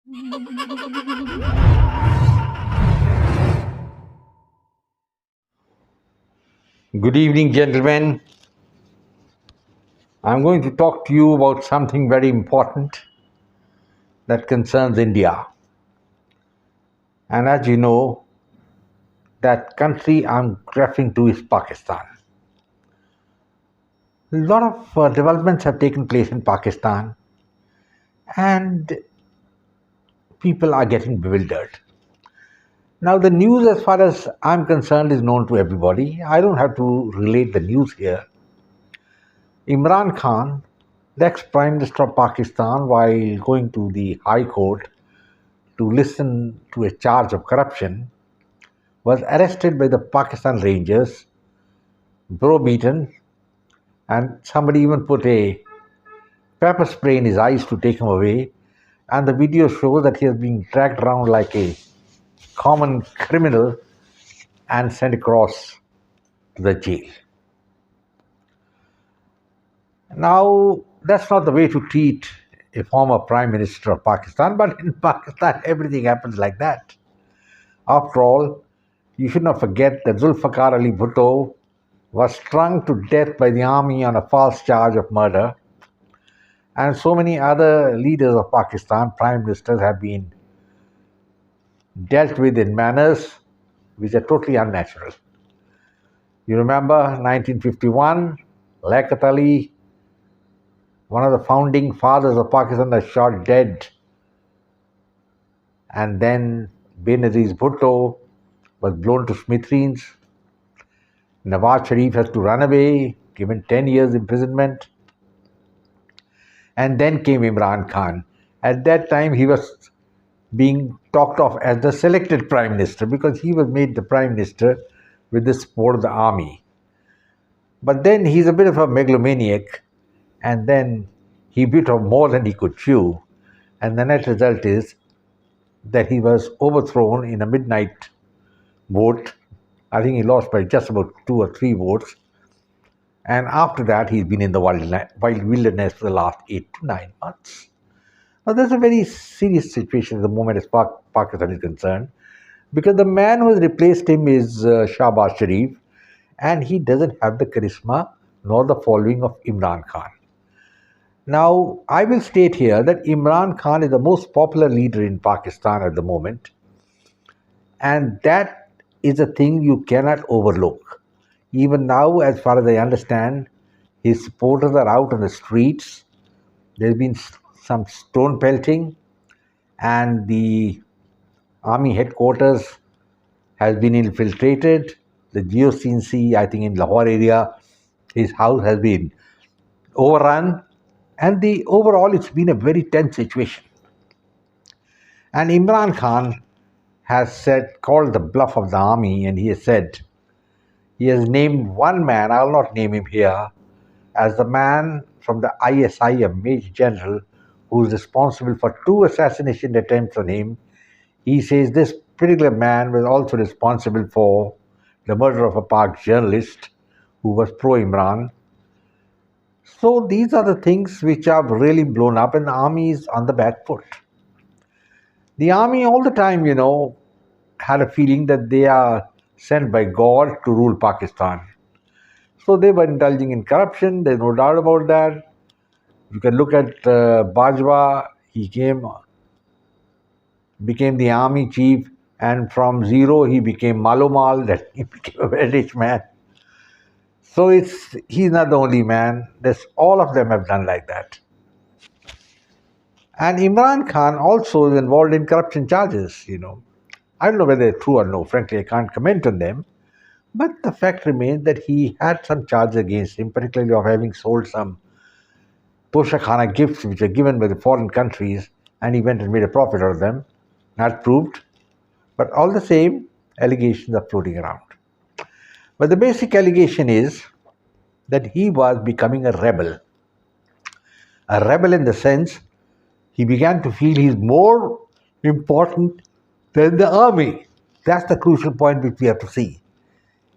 Good evening, gentlemen. I'm going to talk to you about something very important that concerns India. And as you know, that country I'm referring to is Pakistan. A lot of developments have taken place in Pakistan, and people are getting bewildered. Now, the news, as far as I'm concerned, is known to everybody. I don't have to relate the news here. Imran Khan, the ex-Prime Minister of Pakistan, while going to the High Court to listen to a charge of corruption, was arrested by the Pakistan Rangers, browbeaten, and somebody even put a pepper spray in his eyes to take him away. And the video shows that he is being dragged around like a common criminal and sent across to the jail. Now, that's not the way to treat a former Prime Minister of Pakistan, but in Pakistan, everything happens like that. After all, you should not forget that Zulfikar Ali Bhutto was strung to death by the army on a false charge of murder, and so many other leaders of Pakistan, prime ministers, have been dealt with in manners which are totally unnatural. You remember 1951, Liaquat Ali, one of the founding fathers of Pakistan, was shot dead, and then Benazir Bhutto was blown to smithereens. Nawaz Sharif has to run away, given 10 years imprisonment. And then came Imran Khan. At that time, he was being talked of as the selected prime minister because he was made the prime minister with the support of the army. But then he's a bit of a megalomaniac, and then he bit off more than he could chew. And the net result is that he was overthrown in a midnight vote. I think he lost by just about 2 or 3 votes. And after that, he's been in the wild wilderness for the last 8 to 9 months. Now, that's a very serious situation at the moment as Pakistan is concerned, because the man who has replaced him is Shahbaz Sharif, and he doesn't have the charisma nor the following of Imran Khan. Now, I will state here that Imran Khan is the most popular leader in Pakistan at the moment, and that is a thing you cannot overlook. Even now, as far as I understand, his supporters are out on the streets. There's been some stone pelting, and the army headquarters has been infiltrated. The GeoCNC, I think in Lahore area, his house has been overrun, and overall it's been a very tense situation. And Imran Khan has called the bluff of the army, and he has named one man, I'll not name him here, as the man from the ISI, a Major General, who is responsible for 2 assassination attempts on him. He says this particular man was also responsible for the murder of a Pak journalist who was pro-Imran. So these are the things which have really blown up, and the army is on the back foot. The army all the time, had a feeling that they are sent by God to rule Pakistan. So they were indulging in corruption, there's no doubt about that. You can look at Bajwa, he became the army chief, and from zero he became Malomal, that he became a very rich man. So he's not the only man, all of them have done like that. And Imran Khan also is involved in corruption charges, I don't know whether they're true or no, frankly I can't comment on them. But the fact remains that he had some charges against him, particularly of having sold some Poshakhana gifts which were given by the foreign countries, and he went and made a profit out of them. Not proved, but all the same, allegations are floating around. But the basic allegation is that he was becoming a rebel. A rebel in the sense he began to feel he's more important than the army. That's the crucial point which we have to see.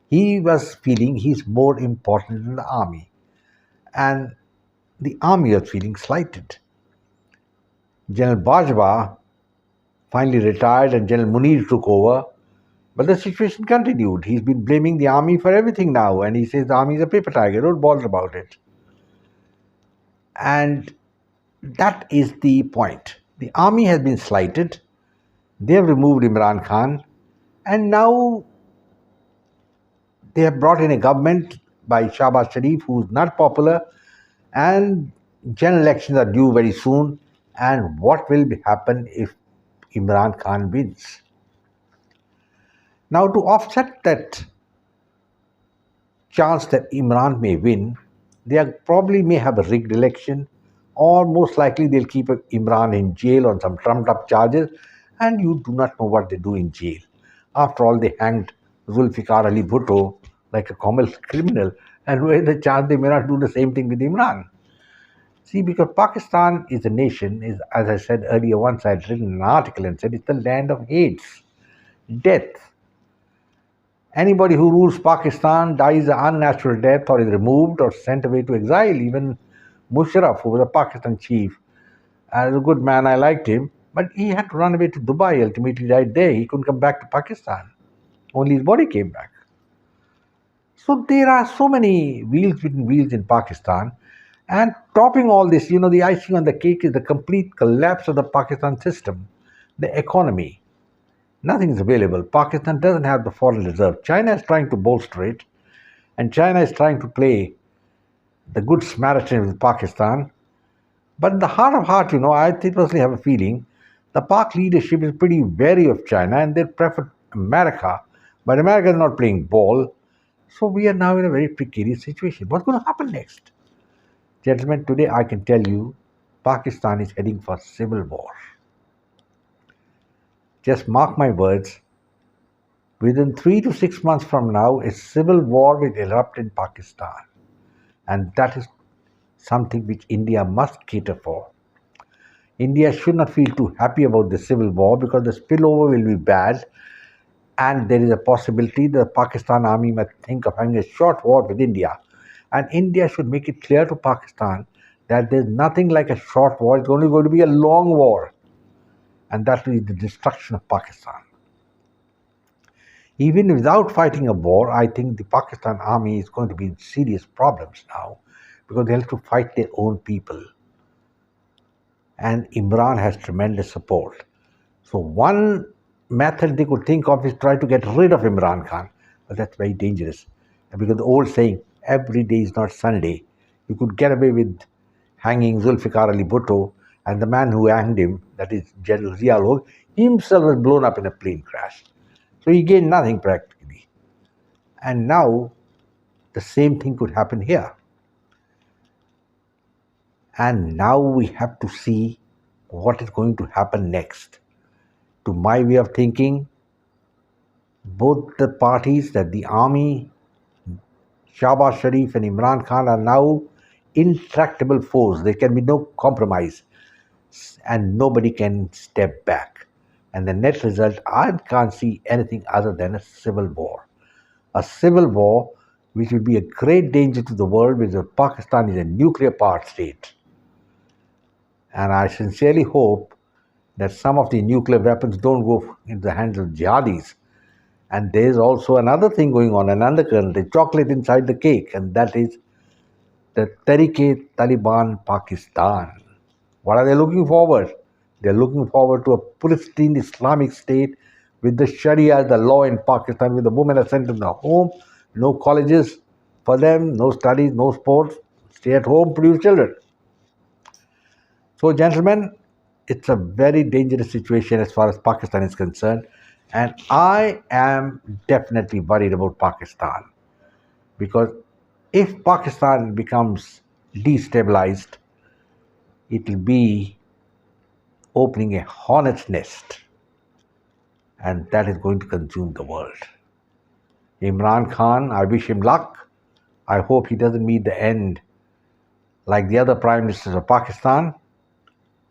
He was feeling he's more important than the army, and the army was feeling slighted. General Bajwa finally retired and General Munir took over. But the situation continued. He's been blaming the army for everything now, and he says the army is a paper tiger, don't bother about it. And that is the point. The army has been slighted. They have removed Imran Khan, and now they have brought in a government by Shahbaz Sharif who's not popular, and general elections are due very soon. And what will happen if Imran Khan wins? Now, to offset that chance that Imran may win, they probably may have a rigged election, or most likely they'll keep Imran in jail on some trumped up charges, and you do not know what they do in jail. After all, they hanged Zulfikar Ali Bhutto like a common criminal, and where the chance they may not do the same thing with Imran. See, because Pakistan is a nation, is as I said earlier, once I had written an article and said it's the land of AIDS, death. Anybody who rules Pakistan dies an unnatural death or is removed or sent away to exile. Even Musharraf, who was a Pakistan chief, as a good man, I liked him, but he had to run away to Dubai, ultimately died there. He couldn't come back to Pakistan. Only his body came back. So there are so many wheels within wheels in Pakistan. And topping all this, the icing on the cake is the complete collapse of the Pakistan system, the economy. Nothing is available. Pakistan doesn't have the foreign reserve. China is trying to bolster it, and China is trying to play the good Samaritan with Pakistan. But in the heart of heart, I personally have a feeling the Pak leadership is pretty wary of China and they prefer America. But America is not playing ball. So we are now in a very precarious situation. What's going to happen next? Gentlemen, today I can tell you Pakistan is heading for civil war. Just mark my words, within 3 to 6 months from now, a civil war will erupt in Pakistan. And that is something which India must cater for. India should not feel too happy about the civil war because the spillover will be bad, and there is a possibility the Pakistan army might think of having a short war with India. And India should make it clear to Pakistan that there's nothing like a short war, it's only going to be a long war. And that will be the destruction of Pakistan. Even without fighting a war, I think the Pakistan army is going to be in serious problems now because they have to fight their own people. And Imran has tremendous support. So one method they could think of is try to get rid of Imran Khan. But that's very dangerous. Because the old saying, every day is not Sunday. You could get away with hanging Zulfikar Ali Bhutto, and the man who hanged him, that is General Zia, he himself was blown up in a plane crash. So he gained nothing practically. And now the same thing could happen here. And now we have to see what is going to happen next. To my way of thinking, both the parties, that the army, Shahbaz Sharif and Imran Khan, are now intractable foes. There can be no compromise and nobody can step back. And the net result, I can't see anything other than a civil war. A civil war which will be a great danger to the world because Pakistan is a nuclear powered state. And I sincerely hope that some of the nuclear weapons don't go into the hands of jihadis. And there's also another thing going on, an undercurrent, a chocolate inside the cake, and that is the Tehreek Taliban Pakistan. What are they looking forward? They're looking forward to a pristine Islamic state with the Sharia, the law in Pakistan, where the women are sent to the home, no colleges for them, no studies, no sports, stay at home, produce children. So, gentlemen, it's a very dangerous situation as far as Pakistan is concerned. And I am definitely worried about Pakistan. Because if Pakistan becomes destabilized, it will be opening a hornet's nest. And that is going to consume the world. Imran Khan, I wish him luck. I hope he doesn't meet the end like the other prime ministers of Pakistan.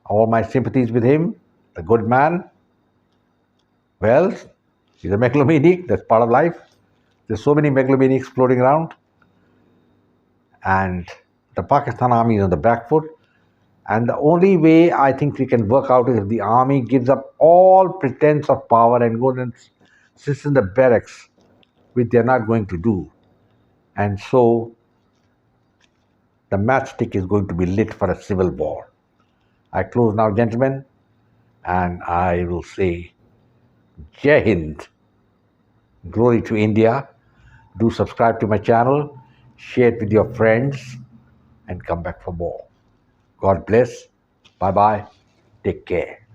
All my sympathies with him, the good man. Well, he's a megalomaniac, that's part of life. There's so many megalomaniacs floating around. And the Pakistan army is on the back foot. And the only way I think we can work out is if the army gives up all pretense of power and goes and sits in the barracks, which they're not going to do. And so the matchstick is going to be lit for a civil war. I close now, gentlemen, and I will say Jai Hind, glory to India. Do subscribe to my channel, share it with your friends, and come back for more. God bless. Bye bye. Take care.